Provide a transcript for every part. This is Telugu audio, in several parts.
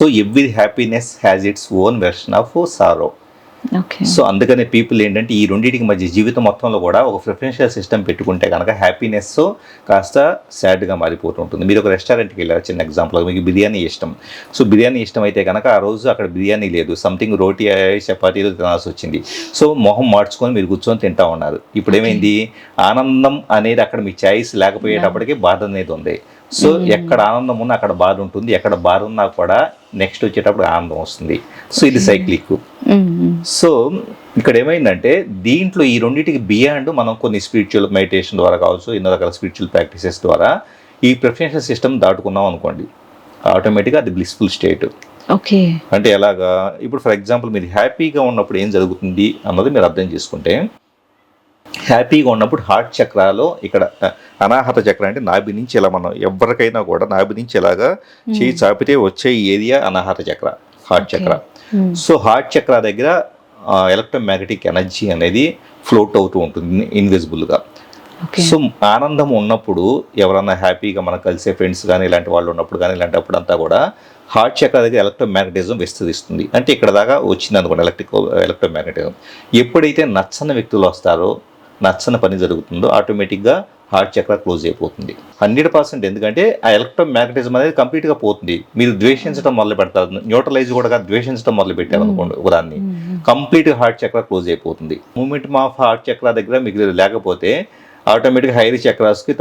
So every happiness has its own version of sorrow. Okay. So అందుకనే పీపుల్ ఏంటంటే ఈ రెండింటికి మధ్య జీవితం మొత్తంలో కూడా ఒక ప్రిఫరెన్షియల్ సిస్టమ్ పెట్టుకుంటే కనుక హ్యాపీనెస్ కాస్త సాడ్గా మారిపోతూ ఉంటుంది. మీరు ఒక రెస్టారెంట్కి వెళ్ళారు, చిన్న ఎగ్జాంపుల్, మీకు బిర్యానీ ఇష్టం. సో బిర్యానీ ఇష్టం అయితే కనుక ఆ రోజు అక్కడ బిర్యానీ లేదు, సంథింగ్ రోటీ చపాతీలు తినాల్సి వచ్చింది. సో మొహం మార్చుకొని మీరు కూర్చొని తింటా ఉన్నారు. ఇప్పుడు ఏమైంది, ఆనందం అనేది అక్కడ మీ చాయిస్ లేకపోయేటప్పటికి బాధ అనేది ఉంది. సో ఎక్కడ ఆనందం ఉన్నా అక్కడ బాధ ఉంటుంది, ఎక్కడ బాధ ఉన్నా కూడా నెక్స్ట్ వచ్చేటప్పుడు ఆనందం వస్తుంది. సో ఇది సైక్లిక్. సో ఇక్కడ ఏమైందంటే దీంట్లో ఈ రెండింటికి బియాండ్ మనం కొన్ని స్పిరిచువల్ మెడిటేషన్ ద్వారా కావచ్చు, ఎన్నో రకాల స్పిరిచువల్ ప్రాక్టీసెస్ ద్వారా ఈ ప్రిఫరెన్షియల్ సిస్టమ్ దాటుకున్నాం అనుకోండి, ఆటోమేటిక్గా అది బ్లిస్ఫుల్ స్టేట్. ఓకే. అంటే ఎలాగా, ఇప్పుడు ఫర్ ఎగ్జాంపుల్ మీరు హ్యాపీగా ఉన్నప్పుడు ఏం జరుగుతుంది అన్నది మీరు అర్థం చేసుకుంటే, హ్యాపీగా ఉన్నప్పుడు హార్ట్ చక్రాలో ఇక్కడ అనాహత చక్ర అంటే నాభి నుంచి ఇలా మనం ఎవరికైనా కూడా నాభి నుంచి ఇలాగా చేయి చాపితే వచ్చే ఏరియా అనాహత చక్ర, హార్ట్ చక్ర. సో హార్ట్ చక్ర దగ్గర ఎలక్ట్రోమాగ్నెటిక్ ఎనర్జీ అనేది ఫ్లోట్ అవుతూ ఉంటుంది ఇన్విజిబుల్గా. సో ఆనందం ఉన్నప్పుడు ఎవరన్నా హ్యాపీగా మనం కలిసే ఫ్రెండ్స్ కానీ ఇలాంటి వాళ్ళు ఉన్నప్పుడు కానీ ఇలాంటప్పుడు అంతా కూడా హార్ట్ చక్ర దగ్గర ఎలక్ట్రోమాగ్నెటిజం విస్తరిస్తుంది. అంటే ఇక్కడ దాకా వచ్చింది అనుకోండి ఎలక్ట్రోమాగ్నెటిజం. ఎప్పుడైతే నచ్చని వ్యక్తులు వస్తారో, నచ్చని పని జరుగుతుందో, ఆటోమేటిక్గా హార్ట్ చక్ర క్లోజ్ అయిపోతుంది 100%. ఎందుకంటే ఆ ఎలక్ట్రోమాగ్నెటిజం అనేది కంప్లీట్గా పోతుంది. మీరు ద్వేషించడం మొదలు పెడతారు, న్యూట్రలైజ్ కూడా ద్వేషించడం మొదలు పెట్టారు అనుకోండి ఒకదాన్ని, కంప్లీట్గా హార్ట్ చక్ర క్లోజ్ అయిపోతుంది. మూమెంట్ ఆఫ్ హార్ట్ చక్ర దగ్గర మీకు లేకపోతే ఆటోమేటిక్గా హైర్ చక్రాస్కి,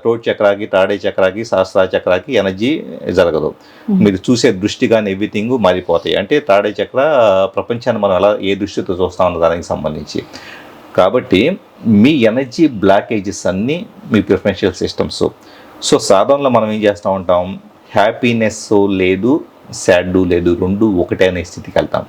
థ్రోట్ చక్రాకి, తాడే చక్రాకి, సహస్ర చక్రాకి ఎనర్జీ జరగదు. మీరు చూసే దృష్టి కానీ ఎవ్రీథింగ్ మారిపోతాయి. అంటే తాడే చక్ర ప్రపంచాన్ని మనం ఎలా ఏ దృష్టితో చూస్తా ఉన్న దానికి సంబంధించి. కాబట్టి మీ ఎనర్జీ బ్లాకేజెస్ అన్నీ మీ ప్రిఫరెన్షియల్ సిస్టమ్స్. సో సాధారణంలో మనం ఏం చేస్తూ ఉంటాం, హ్యాపీనెస్ లేదు, సాడ్ లేదు, రెండు ఒకటే అనే స్థితికి వెళ్తాం.